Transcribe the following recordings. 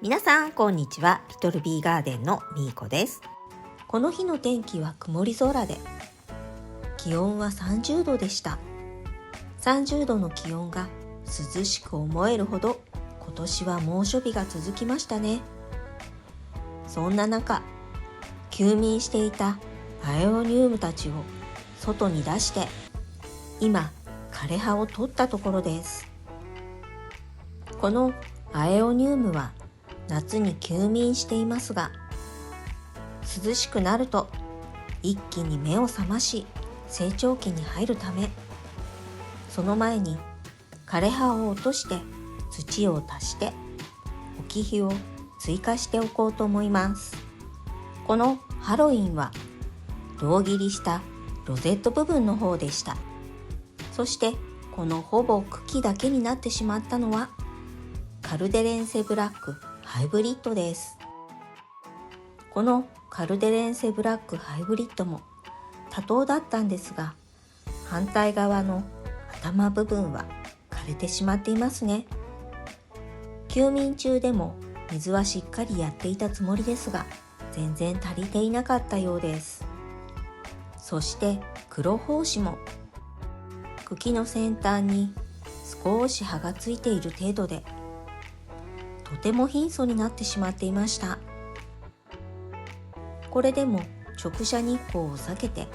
皆さんこんにちは。リトルビーガーデンのみーこです。この日の天気は曇り空で、気温は30度でした。30度の気温が涼しく思えるほど今年は猛暑日が続きましたね。そんな中、休眠していたアエオニウムたちを外に出して、今枯葉を取ったところです。このアエオニウムは夏に休眠していますが、涼しくなると一気に目を覚まし成長期に入るため、その前に枯葉を落として土を足して置き火を追加しておこうと思います。このハロウィンは胴切りしたロゼット部分の方でした。そしてこのほぼ茎だけになってしまったのはカルデレンセブラックハイブリッドです。このカルデレンセブラックハイブリッドも多頭だったんですが、反対側の頭部分は枯れてしまっていますね。休眠中でも水はしっかりやっていたつもりですが、全然足りていなかったようです。そして黒胞子も茎の先端に少し葉がついている程度で、とても貧相になってしまっていました。これでも直射日光を避けて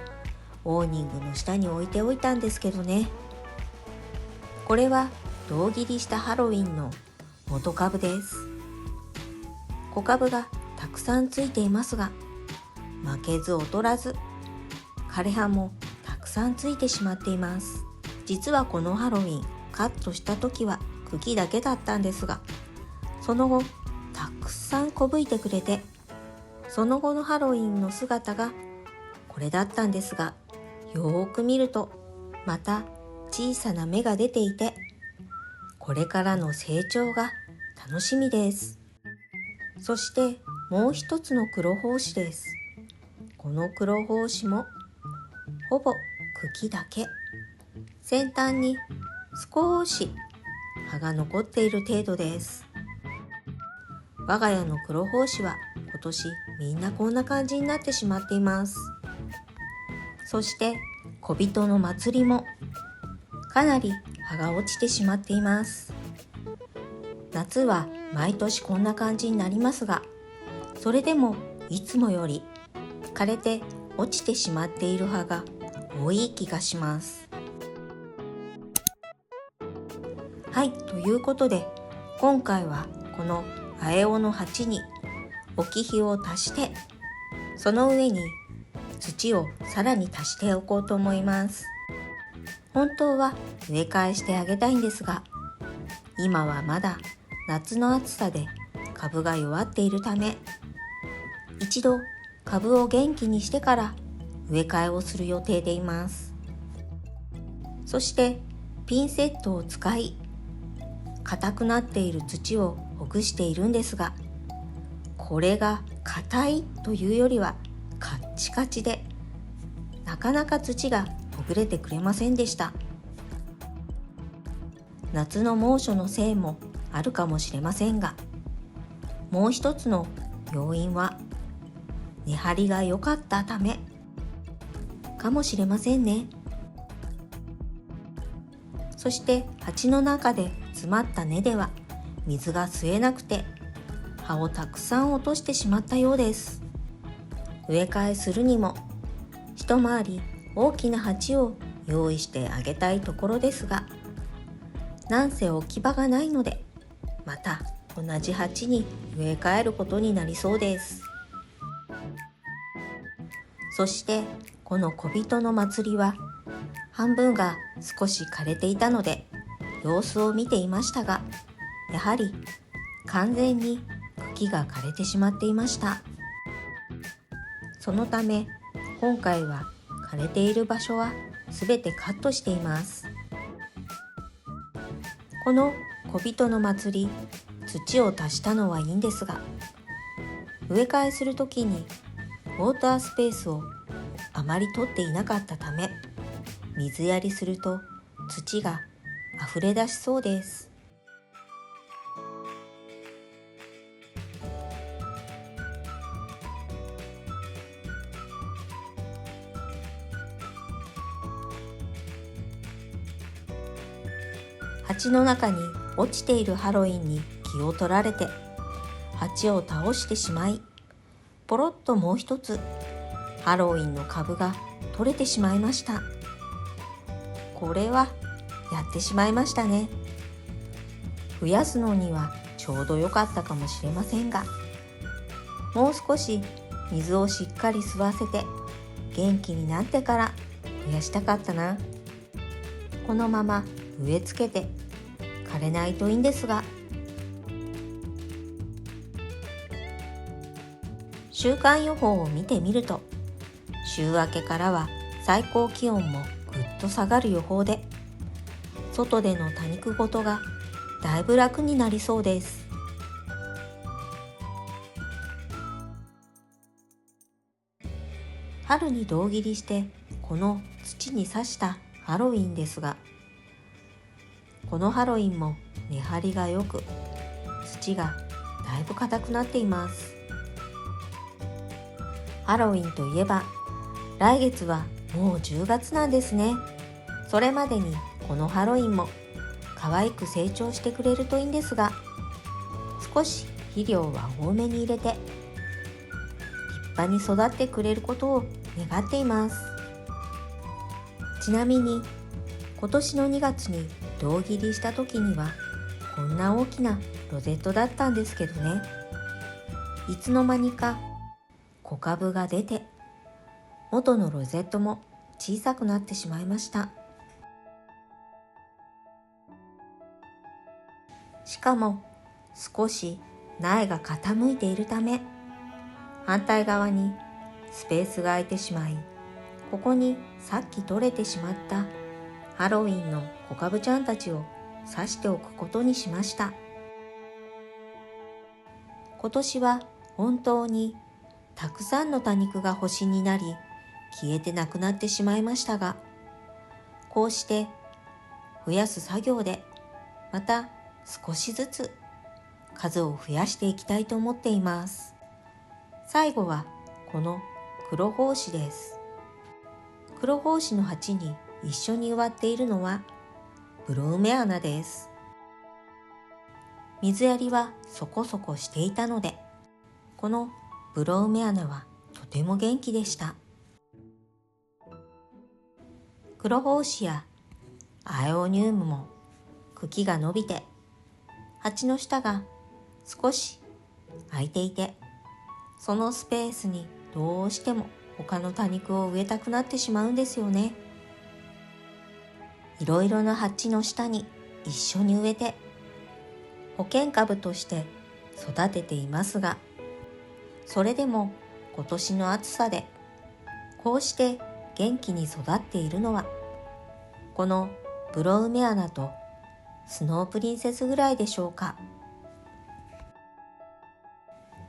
オーニングの下に置いておいたんですけどね。これは胴切りしたハロウィンの元株です。小株がたくさんついていますが、負けず劣らず枯葉もたくさんついてしまっています。実はこのハロウィンカットした時は茎だけだったんですが、その後たくさんこぶいてくれて、その後のハロウィンの姿がこれだったんですが、よーく見るとまた小さな芽が出ていて、これからの成長が楽しみです。そしてもう一つの黒胞子です。この黒胞子もほぼ茎だけ、先端に少し葉が残っている程度です。我が家の黒胞子は今年みんなこんな感じになってしまっています。そして小人の祭りもかなり葉が落ちてしまっています。夏は毎年こんな感じになりますが、それでもいつもより枯れて落ちてしまっている葉が多い気がします。はい、ということで今回はこのアエオの鉢に置き火を足して、その上に土をさらに足しておこうと思います。本当は植え替えしてあげたいんですが、今はまだ夏の暑さで株が弱っているため、一度株を元気にしてから植え替えをする予定でいます。そしてピンセットを使い、硬くなっている土をほぐしているんですが、これが硬いというよりはカッチカチで、なかなか土がほぐれてくれませんでした。夏の猛暑のせいもあるかもしれませんが、もう一つの要因は根張りが良かったためかもしれませんね。そして鉢の中で詰まった根では水が吸えなくて葉をたくさん落としてしまったようです。植え替えするにも一回り大きな鉢を用意してあげたいところですが、なんせ置き場がないので、また同じ鉢に植え替えることになりそうです。そしてこの小人の祭りは半分が少し枯れていたので様子を見ていましたが、やはり完全に茎が枯れてしまっていました。そのため今回は枯れている場所はすべてカットしています。この小人の祭り、土を足したのはいいんですが、植え替えするときにウォータースペースをあまり取っていなかったため、水やりすると土があふれ出しそうです。鉢の中に落ちているハロウィンに気を取られて鉢を倒してしまい、ポロッともう一つハロウィンの株が取れてしまいました。これはやってしまいましたね。増やすのにはちょうど良かったかもしれませんが、もう少し水をしっかり吸わせて元気になってから増やしたかったな。このまま植え付けて枯れないといいんですが。週間予報を見てみると、週明けからは最高気温もぐっと下がる予報で、外での多肉ごとがだいぶ楽になりそうです。春に胴切りしてこの土に刺したハロウィンですが、このハロウィンも根張りがよく、土がだいぶ硬くなっています。ハロウィンといえば来月はもう10月なんですね。それまでにこのハロウィンも可愛く成長してくれるといいんですが、少し肥料は多めに入れて立派に育ってくれることを願っています。ちなみに今年の2月に胴切りした時にはこんな大きなロゼットだったんですけどね、いつの間にか小株が出て元のロゼットも小さくなってしまいました。しかも少し苗が傾いているため、反対側にスペースが空いてしまい、ここにさっき取れてしまったハロウィンの小株ちゃんたちを刺しておくことにしました。今年は本当にたくさんの多肉が星になり消えてなくなってしまいましたが、こうして増やす作業でまた少しずつ数を増やしていきたいと思っています。最後はこの黒胞子です。黒胞子の鉢に一緒に植わっているのはブロウメアナです。水やりはそこそこしていたので、このブロウメアナはとても元気でした。黒胞子やアエオニウムも茎が伸びて、鉢の下が少し空いていて、そのスペースにどうしても他の多肉を植えたくなってしまうんですよね。いろいろな鉢の下に一緒に植えて保険株として育てていますが、それでも今年の暑さでこうして元気に育っているのはこのブロウメアナとスノープリンセスぐらいでしょうか。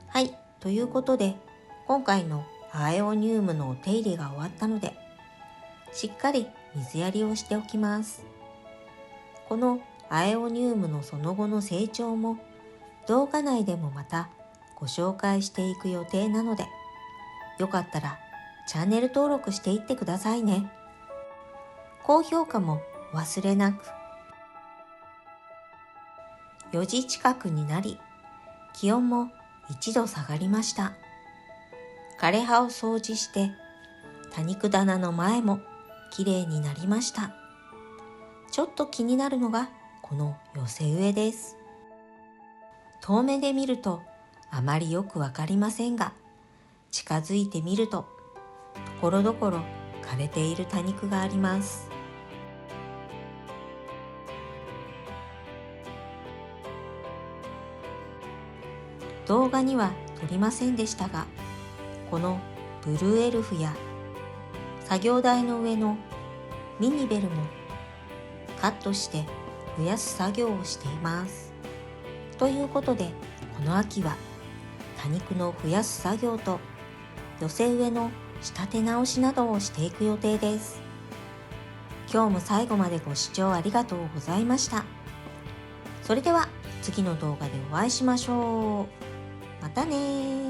はい、ということで今回のアエオニウムのお手入れが終わったので、しっかり水やりをしておきます。このアエオニウムのその後の成長も動画内でもまたご紹介していく予定なので、よかったらチャンネル登録していってくださいね。高評価もお忘れなく。4時近くになり、気温も1度下がりました。枯れ葉を掃除して多肉棚の前もきれいになりました。ちょっと気になるのがこの寄せ植えです。遠目で見るとあまりよくわかりませんが、近づいてみるとところどころ枯れている多肉があります。動画には撮りませんでしたが、このブルーエルフや作業台の上のミニベルもカットして増やす作業をしています。ということで、この秋は多肉の増やす作業と寄せ植えの仕立て直しなどをしていく予定です。今日も最後までご視聴ありがとうございました。それでは次の動画でお会いしましょう。またねー。